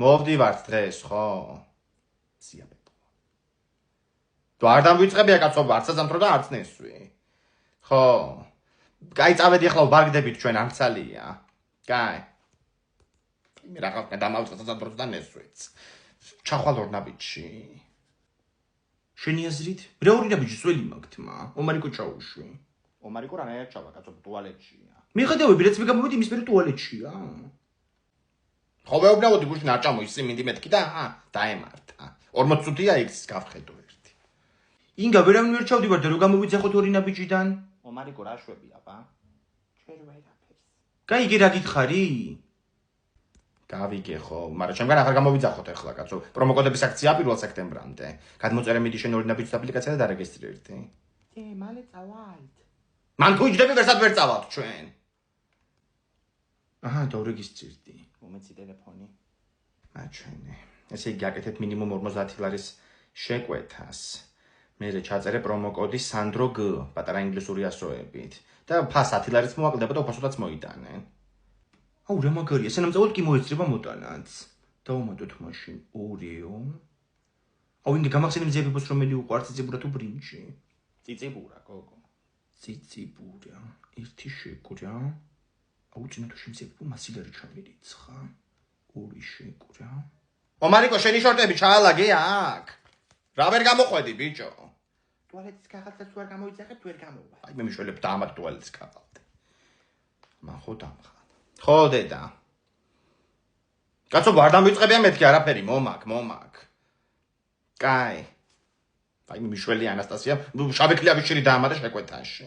მოვდივართ დღეს, ხო? სიაბებო. თუ არ დამვიწყებია კაცობა, არც აზამთრო და არც ნესვი. ხო. კაი, წავედი ახლა ვბარგდებით ჩვენ არცალია. კაი. მე რაღაცა დამავიწყე აზამთროს და ნესვიც. ჩახვალ ორ ნაბიჯში. შენი აზრით? მეორე ნაბიჯი სველი მაგთმა. ომარიკო ჩაუშვი. ომარიკო რანაირად ჩავა, კაცო, ტუალეტშია. მიხედავები, რაც მე გამოვიდი, იმის მერე ტუალეტშია. ხო, ვეუბნებოდი გუშინ არ ჩამოის სიმინდი მეთქი და დაემართა. 40 წუთია იქ გავხედო ერთი. ინგა ვერავინ ვერ ჩავდივარ და რო გამოვიძახოთ ორი ნაბიჯიდან? ომარიკო რა შვებია, ბა? ჩვენ ვერაფერს. კაი, იგი რა გითხარი? გავიგე ხო, მაგრამ ჩემგან აღარ გამოვიძახოთ ახლა, კაცო. პრომოკოდების აქცია 1 სექტემბრამდე. გადმოწერე მიდი შენ ორი ნაბიჯის აპლიკაცია და დარეგისტრირდი. მალე წავალთ. მან თუ იჯდები ვერსად ვერ წავალთ ჩვენ. აჰა, დავრეგისტრირდი. მომეცი ტელეფონი. აჩვენე. ესე იგი აკეთებ მინიმუმ 50 ლარის შეკვეთას. მერე ჩაწერე პრომოკოდი სანდრო G, პატარა ინგლისური ასოებით. და ფას 10 ლარიც მოაკლდება და უფასოდაც მოიტანე. აუ, რა მაგარია, სანამწაოდ კი მოეწრება მოტანაც. დავუმატოთ მაშინ 2-ო. აუ, ინგე გამახსენე მზეებებს რომელი უყვართ ციციბურა თუ ბრინჯი? ციციბურა, გოგო. ციციბურა. ერთი შეკვრა. აუ, წინათოში მზეებო მასილარი ჩამირიცხა. 2 შეკვრა. ომარიკო, შენი შორტები ჩაალაგე აქ. რა ვერ გამოყვედი, ბიჭო? ტუალეტის კაღალდაც ვერ გამოიძახებ, ვერ გამოვა. აი, მე მიშველებ დაამატ ტუალეტის კაღალდი. მან ხო დამხა. ხო, დედა. კაცო, არ დამვიწყებია მეთქი არაფერი, მომაკ. კაი. აი, მიშველი ანასტასია, შავი კლიავის შირი დაამატა შეკვეთაში.